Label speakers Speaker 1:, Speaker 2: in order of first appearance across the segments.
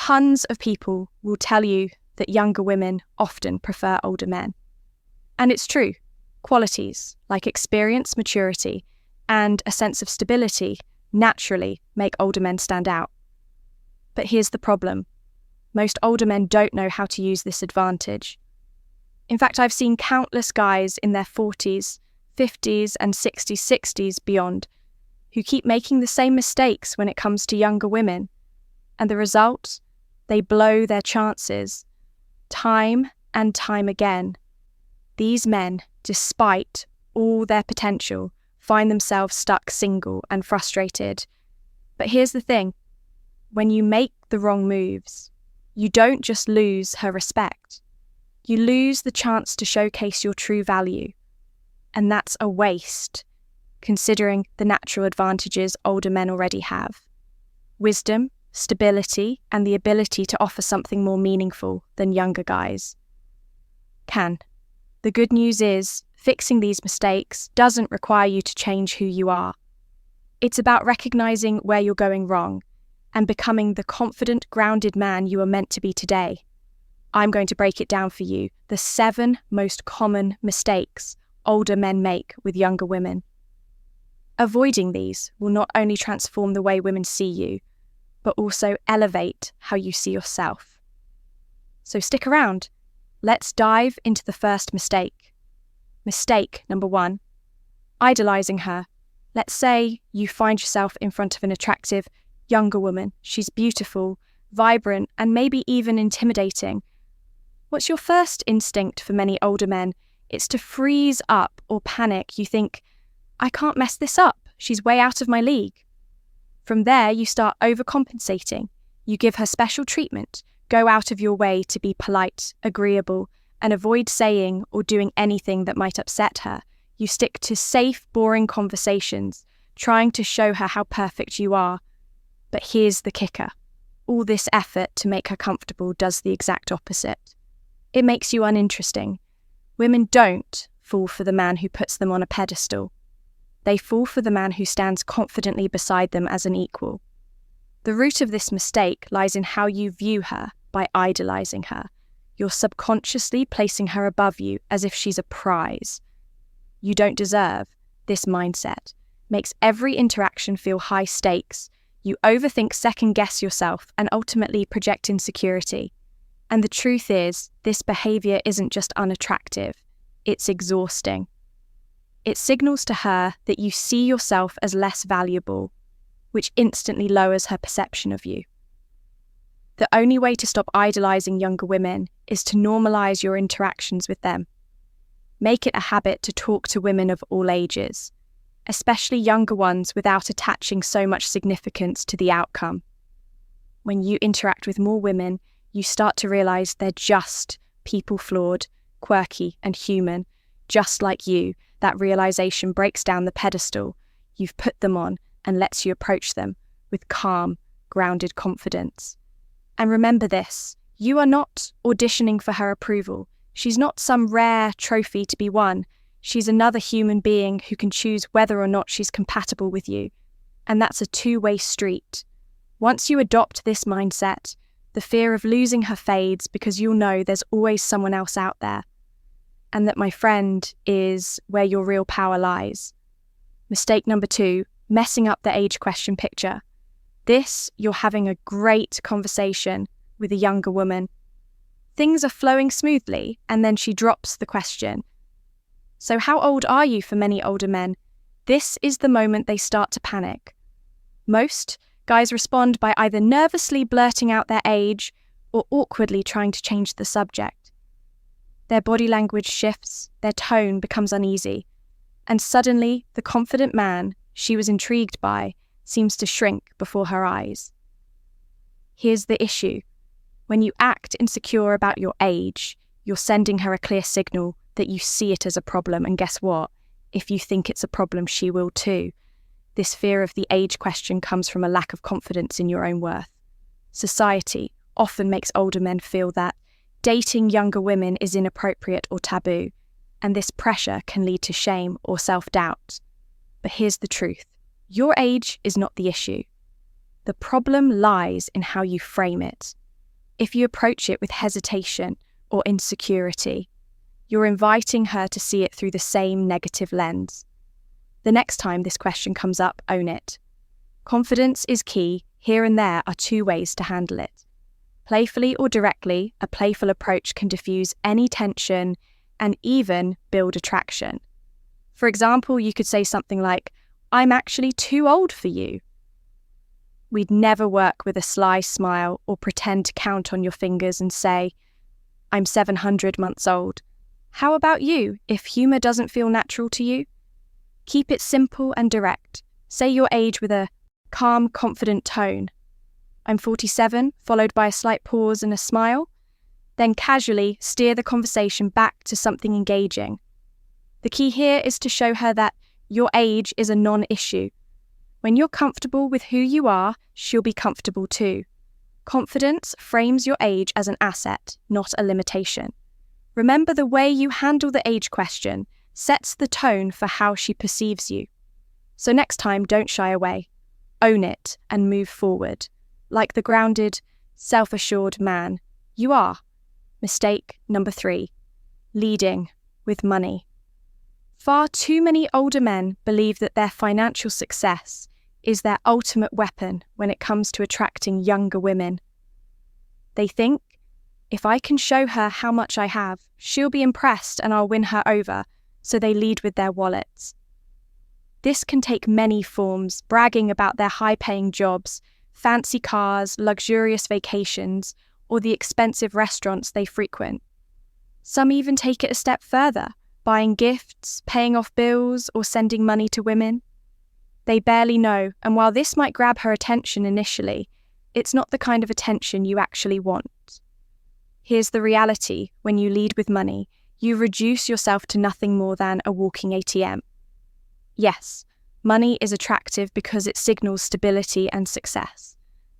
Speaker 1: Tons of people will tell you that younger women often prefer older men. And it's true. Qualities like experience, maturity, and a sense of stability naturally make older men stand out. But here's the problem. Most older men don't know how to use this advantage. In fact, I've seen countless guys in their 40s, 50s, and 60s, beyond, who keep making the same mistakes when it comes to younger women. And the result? They blow their chances, time and time again. These men, despite all their potential, find themselves stuck single and frustrated. But here's the thing. When you make the wrong moves, you don't just lose her respect. You lose the chance to showcase your true value. And that's a waste, considering the natural advantages older men already have. Wisdom, stability, and the ability to offer something more meaningful than younger guys can. The good news is, fixing these mistakes doesn't require you to change who you are. It's about recognizing where you're going wrong and becoming the confident, grounded man you are meant to be today. I'm going to break it down for you, the 7 most common mistakes older men make with younger women. Avoiding these will not only transform the way women see you, but also elevate how you see yourself. So stick around. Let's dive into the first mistake. Mistake number 1, idolizing her. Let's say you find yourself in front of an attractive younger woman. She's beautiful, vibrant, and maybe even intimidating. What's your first instinct for many older men? It's to freeze up or panic. You think, I can't mess this up. She's way out of my league. From there, you start overcompensating. You give her special treatment, go out of your way to be polite, agreeable, and avoid saying or doing anything that might upset her. You stick to safe, boring conversations, trying to show her how perfect you are. But here's the kicker. All this effort to make her comfortable does the exact opposite. It makes you uninteresting. Women don't fall for the man who puts them on a pedestal. They fall for the man who stands confidently beside them as an equal. The root of this mistake lies in how you view her by idolizing her. You're subconsciously placing her above you as if she's a prize. You don't deserve. This mindset makes every interaction feel high stakes. You overthink, second-guess yourself, and ultimately project insecurity. And the truth is, this behavior isn't just unattractive, it's exhausting. It signals to her that you see yourself as less valuable, which instantly lowers her perception of you. The only way to stop idolizing younger women is to normalize your interactions with them. Make it a habit to talk to women of all ages, especially younger ones, without attaching so much significance to the outcome. When you interact with more women, you start to realize they're just people, flawed, quirky, and human, just like you. That realization breaks down the pedestal you've put them on and lets you approach them with calm, grounded confidence. And remember this, you are not auditioning for her approval. She's not some rare trophy to be won. She's another human being who can choose whether or not she's compatible with you. And that's a two-way street. Once you adopt this mindset, the fear of losing her fades because you'll know there's always someone else out there. And that, my friend, is where your real power lies. Mistake number 2, messing up the age question picture. This, you're having a great conversation with a younger woman. Things are flowing smoothly, and then she drops the question. So how old are you for many older men? This is the moment they start to panic. Most guys respond by either nervously blurting out their age or awkwardly trying to change the subject. Their body language shifts, their tone becomes uneasy, and suddenly the confident man she was intrigued by seems to shrink before her eyes. Here's the issue. When you act insecure about your age, you're sending her a clear signal that you see it as a problem, and guess what? If you think it's a problem, she will too. This fear of the age question comes from a lack of confidence in your own worth. Society often makes older men feel that dating younger women is inappropriate or taboo, and this pressure can lead to shame or self-doubt. But here's the truth. Your age is not the issue. The problem lies in how you frame it. If you approach it with hesitation or insecurity, you're inviting her to see it through the same negative lens. The next time this question comes up, own it. Confidence is key. Here and there are two ways to handle it. Playfully or directly, a playful approach can diffuse any tension and even build attraction. For example, you could say something like, "I'm actually too old for you." We'd never work with a sly smile or pretend to count on your fingers and say, "I'm 700 months old. How about you, if humour doesn't feel natural to you?" Keep it simple and direct. Say your age with a calm, confident tone. "I'm 47, followed by a slight pause and a smile. Then casually steer the conversation back to something engaging. The key here is to show her that your age is a non-issue. When you're comfortable with who you are, she'll be comfortable too. Confidence frames your age as an asset, not a limitation. Remember, the way you handle the age question sets the tone for how she perceives you. So next time, don't shy away. Own it and move forward, like the grounded, self-assured man you are. Mistake number 3, leading with money. Far too many older men believe that their financial success is their ultimate weapon when it comes to attracting younger women. They think, if I can show her how much I have, she'll be impressed and I'll win her over, so they lead with their wallets. This can take many forms: bragging about their high-paying jobs, fancy cars, luxurious vacations, or the expensive restaurants they frequent. Some even take it a step further, buying gifts, paying off bills, or sending money to women. They barely know, and while this might grab her attention initially, it's not the kind of attention you actually want. Here's the reality: when you lead with money, you reduce yourself to nothing more than a walking ATM. Yes, money is attractive because it signals stability and success.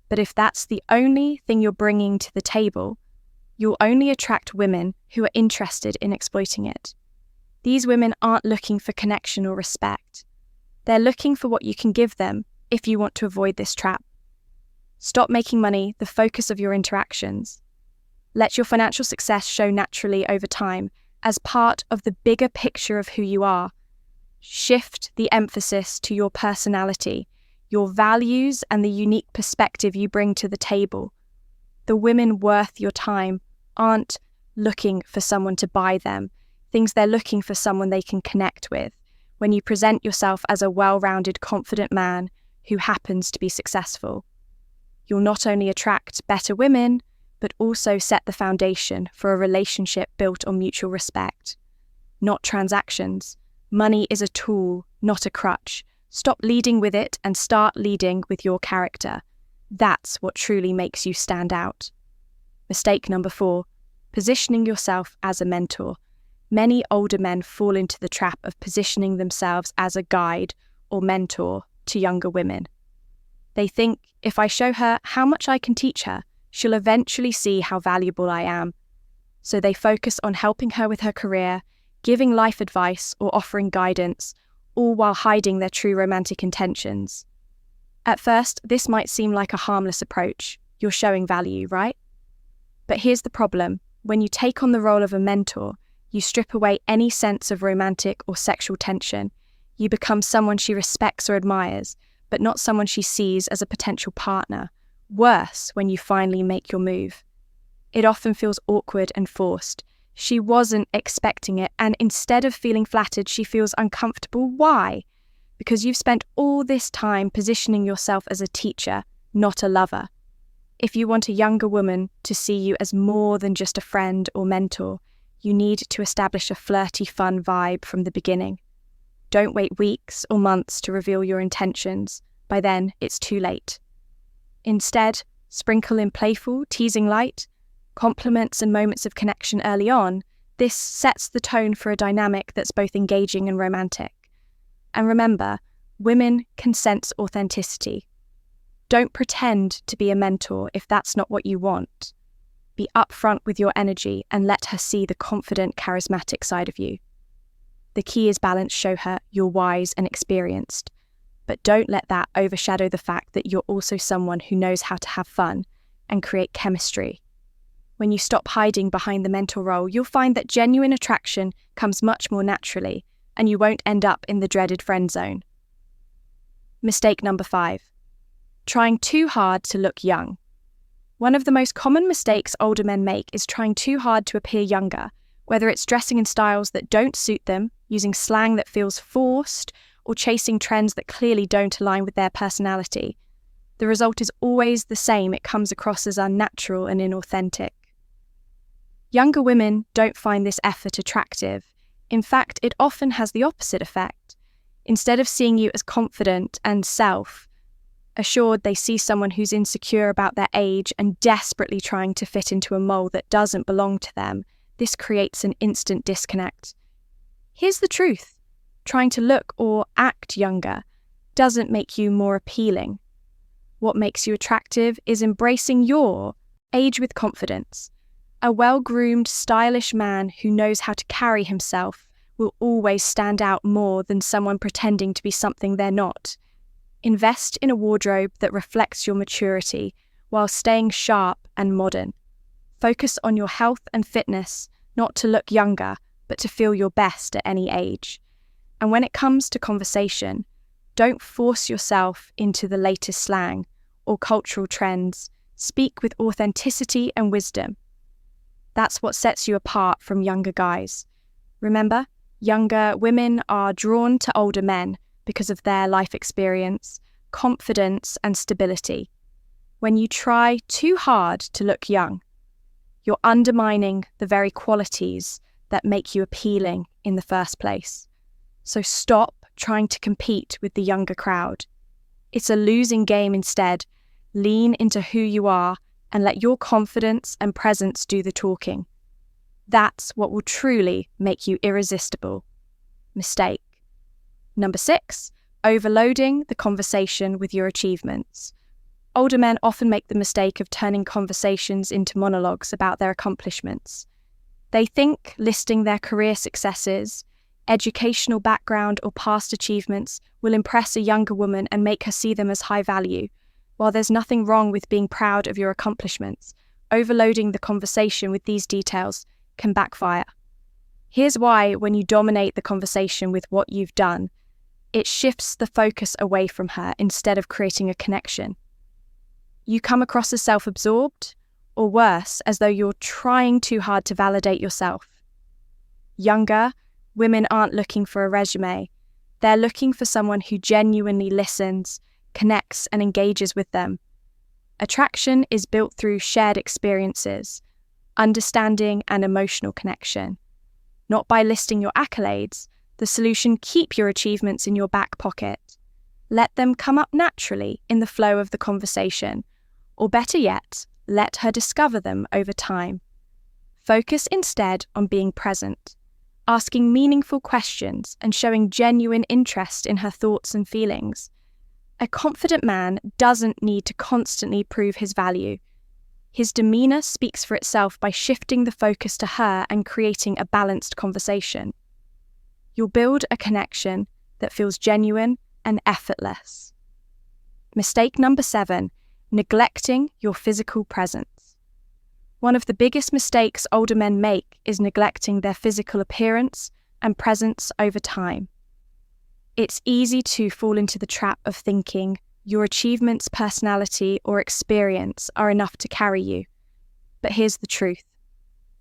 Speaker 1: But if that's the only thing you're bringing to the table, you'll only attract women who are interested in exploiting it. These women aren't looking for connection or respect. They're looking for what you can give them if you want to avoid this trap. Stop making money the focus of your interactions. Let your financial success show naturally over time as part of the bigger picture of who you are. Shift the emphasis to your personality, your values, and the unique perspective you bring to the table. The women worth your time aren't looking for someone to buy them. They're looking for someone they can connect with. When you present yourself as a well-rounded, confident man who happens to be successful, you'll not only attract better women, but also set the foundation for a relationship built on mutual respect, not transactions. Money is a tool, not a crutch. Stop leading with it and start leading with your character. That's what truly makes you stand out. Mistake number 4, positioning yourself as a mentor. Many older men fall into the trap of positioning themselves as a guide or mentor to younger women. They think, if I show her how much I can teach her, she'll eventually see how valuable I am. So they focus on helping her with her career, giving life advice or offering guidance, all while hiding their true romantic intentions. At first, this might seem like a harmless approach. You're showing value, right? But here's the problem. When you take on the role of a mentor, you strip away any sense of romantic or sexual tension. You become someone she respects or admires, but not someone she sees as a potential partner. Worse, when you finally make your move, it often feels awkward and forced. She wasn't expecting it, and instead of feeling flattered, she feels uncomfortable. Why? Because you've spent all this time positioning yourself as a teacher, not a lover. If you want a younger woman to see you as more than just a friend or mentor, you need to establish a flirty, fun vibe from the beginning. Don't wait weeks or months to reveal your intentions. By then, it's too late. Instead, sprinkle in playful, teasing light, compliments and moments of connection early on. This sets the tone for a dynamic that's both engaging and romantic. And remember, women can sense authenticity. Don't pretend to be a mentor if that's not what you want. Be upfront with your energy and let her see the confident, charismatic side of you. The key is balance. Show her you're wise and experienced, but don't let that overshadow the fact that you're also someone who knows how to have fun and create chemistry When you stop hiding behind the mental role, you'll find that genuine attraction comes much more naturally, and you won't end up in the dreaded friend zone. Mistake number 5. Trying too hard to look young. One of the most common mistakes older men make is trying too hard to appear younger, whether it's dressing in styles that don't suit them, using slang that feels forced, or chasing trends that clearly don't align with their personality. The result is always the same. It comes across as unnatural and inauthentic. Younger women don't find this effort attractive. In fact, it often has the opposite effect. Instead of seeing you as confident and self-assured, they see someone who's insecure about their age and desperately trying to fit into a mold that doesn't belong to them. This creates an instant disconnect. Here's the truth. Trying to look or act younger doesn't make you more appealing. What makes you attractive is embracing your age with confidence. A well-groomed, stylish man who knows how to carry himself will always stand out more than someone pretending to be something they're not. Invest in a wardrobe that reflects your maturity while staying sharp and modern. Focus on your health and fitness, not to look younger, but to feel your best at any age. And when it comes to conversation, don't force yourself into the latest slang or cultural trends. Speak with authenticity and wisdom. That's what sets you apart from younger guys. Remember, younger women are drawn to older men because of their life experience, confidence, and stability. When you try too hard to look young, you're undermining the very qualities that make you appealing in the first place. So stop trying to compete with the younger crowd. It's a losing game instead. Lean into who you are and let your confidence and presence do the talking. That's what will truly make you irresistible. Mistake. Number 6, overloading the conversation with your achievements. Older men often make the mistake of turning conversations into monologues about their accomplishments. They think listing their career successes, educational background, or past achievements will impress a younger woman and make her see them as high value. While there's nothing wrong with being proud of your accomplishments, overloading the conversation with these details can backfire. Here's why: when you dominate the conversation with what you've done, it shifts the focus away from her instead of creating a connection. You come across as self-absorbed, or worse, as though you're trying too hard to validate yourself. Younger women aren't looking for a resume. They're looking for someone who genuinely listens, connects, and engages with them. Attraction is built through shared experiences, understanding, and emotional connection. Not by listing your accolades. The solution: keep your achievements in your back pocket. Let them come up naturally in the flow of the conversation, or better yet, let her discover them over time. Focus instead on being present, asking meaningful questions and showing genuine interest in her thoughts and feelings. A confident man doesn't need to constantly prove his value. His demeanor speaks for itself by shifting the focus to her and creating a balanced conversation. You'll build a connection that feels genuine and effortless. Mistake number 7, neglecting your physical presence. One of the biggest mistakes older men make is neglecting their physical appearance and presence over time. It's easy to fall into the trap of thinking your achievements, personality, or experience are enough to carry you. But here's the truth.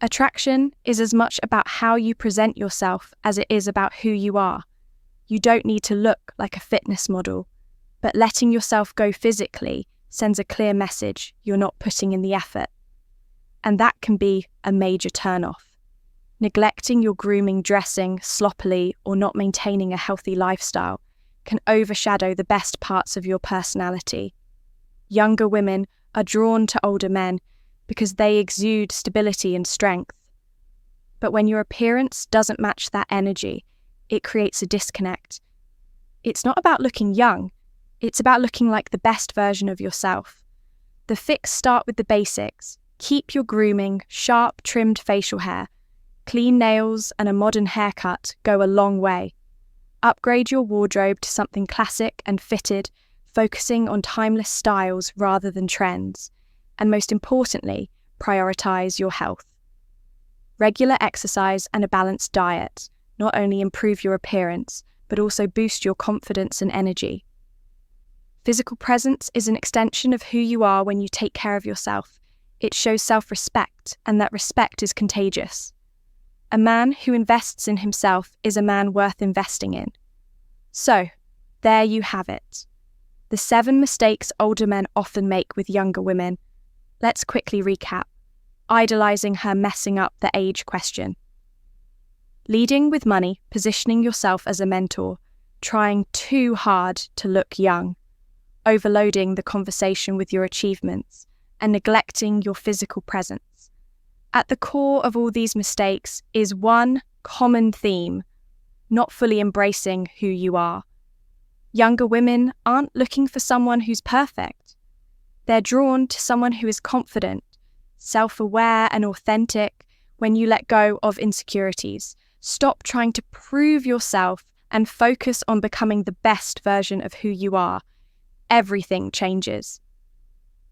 Speaker 1: Attraction is as much about how you present yourself as it is about who you are. You don't need to look like a fitness model, but letting yourself go physically sends a clear message you're not putting in the effort. And that can be a major turnoff. Neglecting your grooming, dressing sloppily, or not maintaining a healthy lifestyle can overshadow the best parts of your personality. Younger women are drawn to older men because they exude stability and strength. But when your appearance doesn't match that energy, it creates a disconnect. It's not about looking young, it's about looking like the best version of yourself. The fix start with the basics. Keep your grooming, sharp, trimmed facial hair. Clean nails and a modern haircut go a long way. Upgrade your wardrobe to something classic and fitted, focusing on timeless styles rather than trends. And most importantly, prioritize your health. Regular exercise and a balanced diet not only improve your appearance, but also boost your confidence and energy. Physical presence is an extension of who you are when you take care of yourself. It shows self-respect, and that respect is contagious. A man who invests in himself is a man worth investing in. So, there you have it. The 7 mistakes older men often make with younger women. Let's quickly recap. Idolizing her, messing up the age question. Leading with money, positioning yourself as a mentor, trying too hard to look young, overloading the conversation with your achievements, and neglecting your physical presence. At the core of all these mistakes is one common theme: not fully embracing who you are. Younger women aren't looking for someone who's perfect. They're drawn to someone who is confident, self-aware, and authentic. When you let go of insecurities, stop trying to prove yourself and focus on becoming the best version of who you are, everything changes.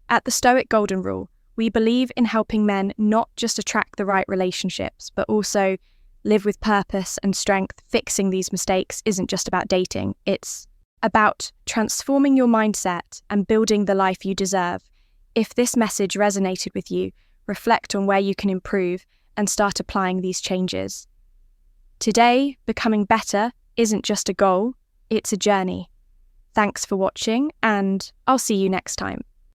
Speaker 1: At the STOIC Golden Rule, we believe in helping men not just attract the right relationships, but also live with purpose and strength. Fixing these mistakes isn't just about dating, it's about transforming your mindset and building the life you deserve. If this message resonated with you, reflect on where you can improve and start applying these changes. Today, becoming better isn't just a goal, it's a journey. Thanks for watching, and I'll see you next time.